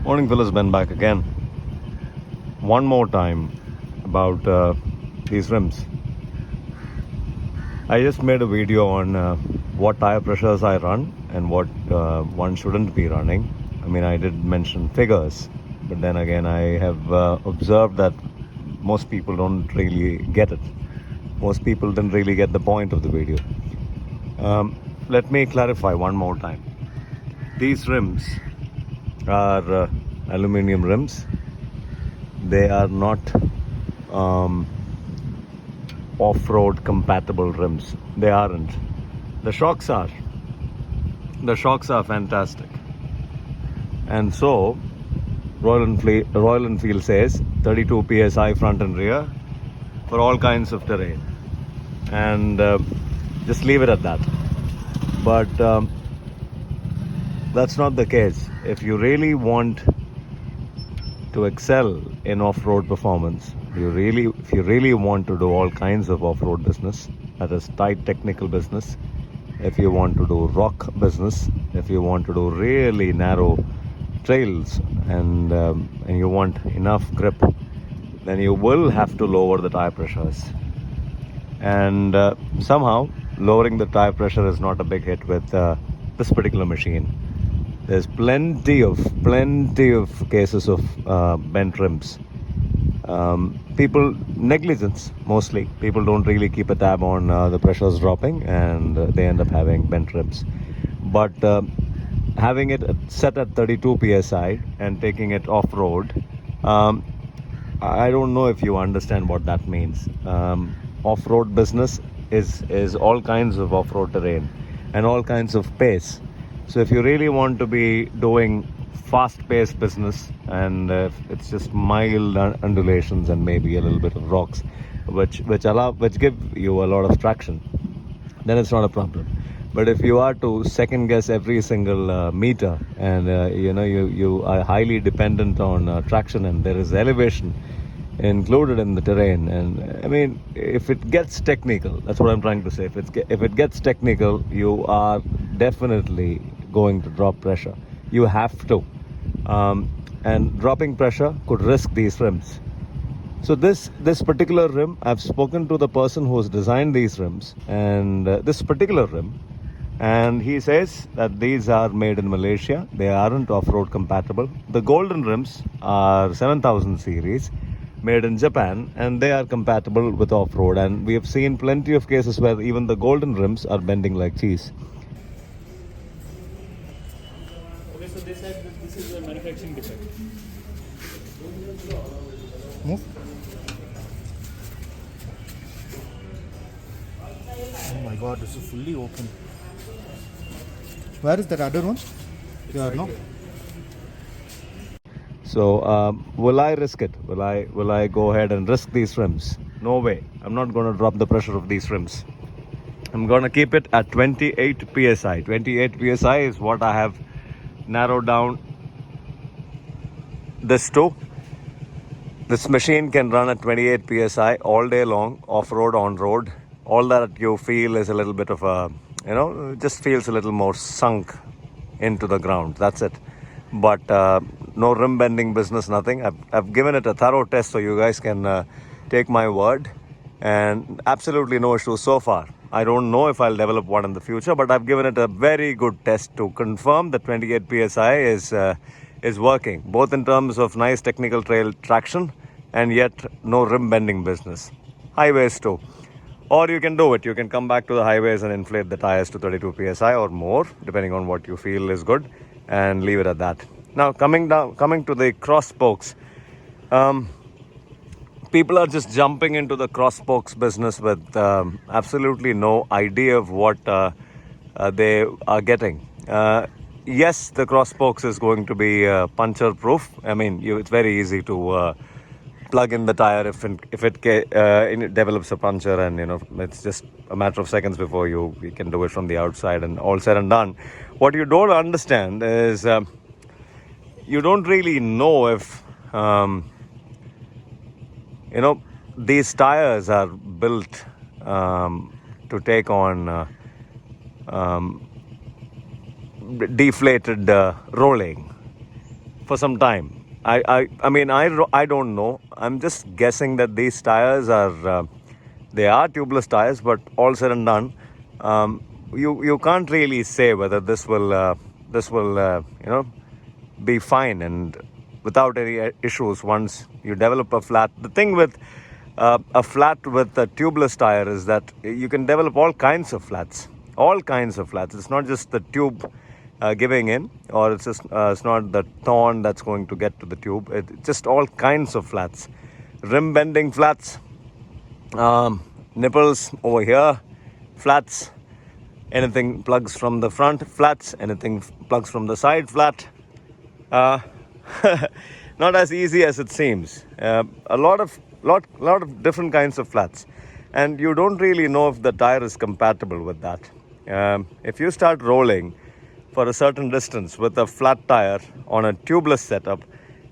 Morning, fellas. Ben back again. One more time about these rims. I just made a video on what tire pressures I run and what one shouldn't be running. I mean, I did mention figures, but then again, I have observed that most people don't really get it. Most people didn't really get the point of the video. Let me clarify one more time. These rims are aluminium rims. They are not off-road compatible rims. They aren't. The shocks are. The shocks are fantastic. And so, Royal Enfield says 32 psi front and rear for all kinds of terrain. And just leave it at that. But that's not the case. If you really want to excel in off-road performance, if you really want to do all kinds of off-road business, that is tight technical business, if you want to do rock business, if you want to do really narrow trails and you want enough grip, then you will have to lower the tire pressures. And somehow lowering the tire pressure is not a big hit with this particular machine. There's plenty of cases of bent rims. People negligence mostly. People don't really keep a tab on the pressures dropping, and they end up having bent rims. But having it set at 32 psi and taking it off road, I don't know if you understand what that means. Off-road business is all kinds of off-road terrain and all kinds of pace. So if you really want to be doing fast-paced business and it's just mild undulations and maybe a little bit of rocks, which give you a lot of traction, then it's not a problem. But if you are to second guess every single meter and you are highly dependent on traction and there is elevation included in the terrain, and I mean, if it gets technical, that's what I'm trying to say. If it gets technical, you are definitely going to drop pressure. You have to, and dropping pressure could risk these rims. So this particular rim, I've spoken to the person who's designed these rims and this particular rim, and he says that these are made in Malaysia. They aren't off-road compatible. The golden rims are 7000 series, made in Japan, and they are compatible with off-road. And we have seen plenty of cases where even the golden rims are bending like cheese. Okay, so they said that this is a manufacturing defect. Move. Oh my god, this is fully open. Where is that other one? Here, no? So will I risk it? Will I go ahead and risk these rims? No way. I'm not going to drop the pressure of these rims. I'm going to keep it at 28 psi. 28 psi is what I have narrowed down this to. This machine can run at 28 psi all day long, off-road, on-road. All that you feel is a little bit of a, just feels a little more sunk into the ground. That's it. But no rim bending business, nothing. I've given it a thorough test, so you guys can take my word, and absolutely no issues so far. I don't know if I'll develop one in the future, but I've given it a very good test to confirm that 28 psi is working, both in terms of nice technical trail traction and yet no rim bending business. Highways too. Or you can do it. You can come back to the highways and inflate the tires to 32 psi or more, depending on what you feel is good, and leave it at that. Now, coming to the cross spokes, people are just jumping into the cross spokes business with absolutely no idea of what they are getting. Yes, the cross spokes is going to be puncture proof. I mean, it's very easy to plug in the tire if it develops a puncture, and it's just a matter of seconds before you can do it from the outside, and all said and done. What you don't understand is you don't really know if these tires are built to take on deflated rolling. for some time. I don't know. I'm just guessing that these tires are they are tubeless tires, but all said and done, you can't really say whether this will be fine and without any issues once you develop a flat. The thing with a flat with a tubeless tire is that you can develop all kinds of flats. It's not just the tube giving in, or it's not the thorn that's going to get to the tube. It's just all kinds of flats, rim bending flats, nipples over here, flats, anything plugs from the front, flats, anything plugs from the side, flat. Not as easy as it seems. A lot of different kinds of flats, and you don't really know if the tire is compatible with that. If you start rolling for a certain distance with a flat tire on a tubeless setup,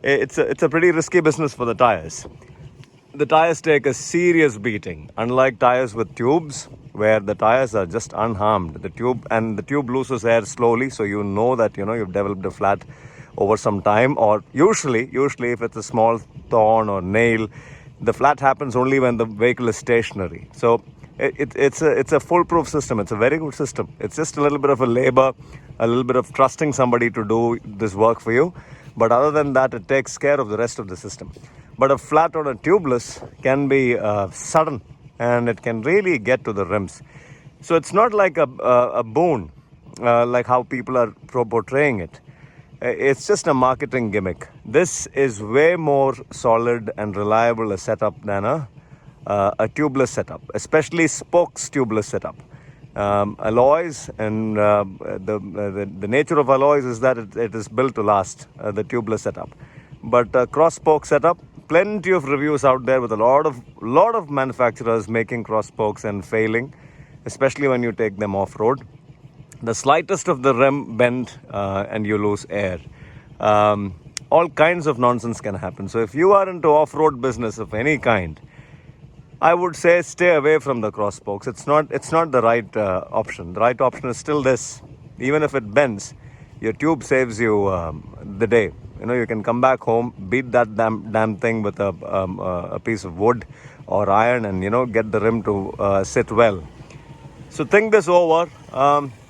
it's a pretty risky business for the tires. The tires take a serious beating, unlike tires with tubes, where the tires are just unharmed. The tube loses air slowly, so you know that you've developed a flat over some time. Or usually if it's a small thorn or nail, the flat happens only when the vehicle is stationary. So it's a foolproof system. It's a very good system. It's just a little bit of a labor, a little bit of trusting somebody to do this work for you. But other than that, it takes care of the rest of the system. But a flat on a tubeless can be sudden, and it can really get to the rims. So it's not like a boon, like how people are portraying it. It's just a marketing gimmick. This is way more solid and reliable a setup than a tubeless setup, especially spokes tubeless setup. Alloys and the nature of alloys is that it is built to last, the tubeless setup. But cross spoke setup, plenty of reviews out there with a lot of manufacturers making cross spokes and failing, especially when you take them off road. The slightest of the rim bend and you lose air. All kinds of nonsense can happen. So if you are into off-road business of any kind, I would say stay away from the cross spokes. It's not the right option. The right option is still this. Even if it bends, your tube saves you the day. You can come back home, beat that damn thing with a piece of wood or iron, and get the rim to sit well. So think this over.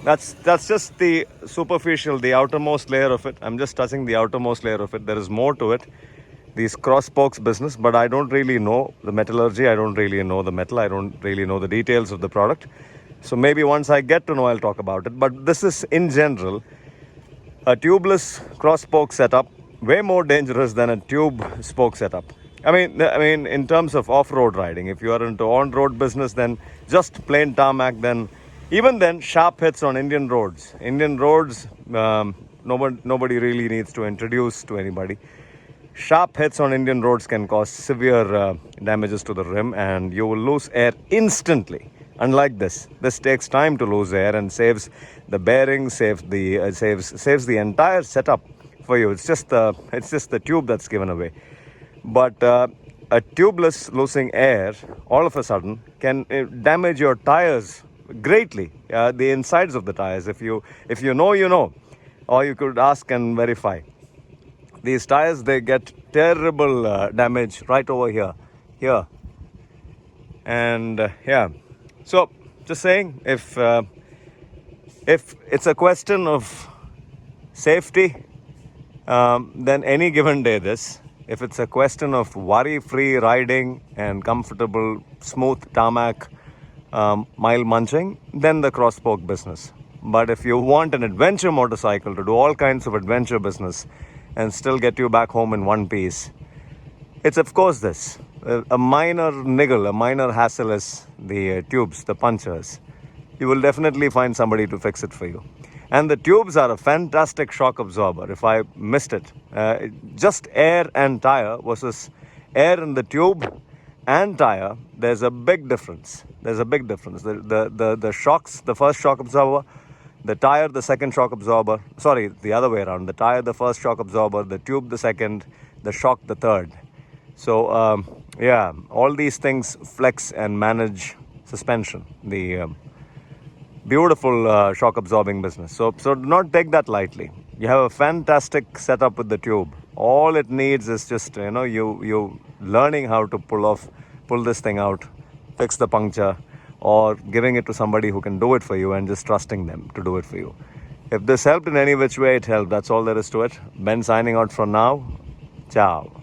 That's just the superficial, the outermost layer of it. I'm just touching the outermost layer of it. There is more to it. These cross spokes business, but I don't really know the metallurgy. I don't really know the metal. I don't really know the details of the product. So maybe once I get to know, I'll talk about it. But this is, in general, a tubeless cross spoke setup, way more dangerous than a tube spoke setup. I mean, in terms of off-road riding, if you are into on-road business, then just plain tarmac, then even then, sharp hits on Indian roads. Nobody really needs to introduce to anybody. Sharp hits on Indian roads can cause severe damages to the rim, and you will lose air instantly. Unlike this takes time to lose air and saves the bearings, saves the entire setup for you. It's just the tube that's given away. But a tubeless losing air all of a sudden can damage your tires greatly, the insides of the tires. If you know, you know, or you could ask and verify. These tires, they get terrible damage right over here, and yeah. So just saying, if it's a question of safety, then any given day this. If it's a question of worry-free riding and comfortable, smooth tarmac, mile munching, then the cross spoke business. But if you want an adventure motorcycle to do all kinds of adventure business and still get you back home in one piece, it's of course this. A minor niggle, a minor hassle is the tubes, the punchers. You will definitely find somebody to fix it for you. And the tubes are a fantastic shock absorber. If I missed it, just air and tire versus air in the tube and tire, there's a big difference. The shocks, the first shock absorber, the tire, the second shock absorber. Sorry, the other way around. The tire, the first shock absorber, the tube, the second, the shock, the third. So, yeah, all these things flex and manage suspension. The beautiful shock absorbing business. So do not take that lightly. You have a fantastic setup with the tube. All it needs is just, you learning how to pull this thing out, fix the puncture, or giving it to somebody who can do it for you and just trusting them to do it for you. If this helped in any which way, it helped. That's all there is to it. Ben signing out for now. Ciao.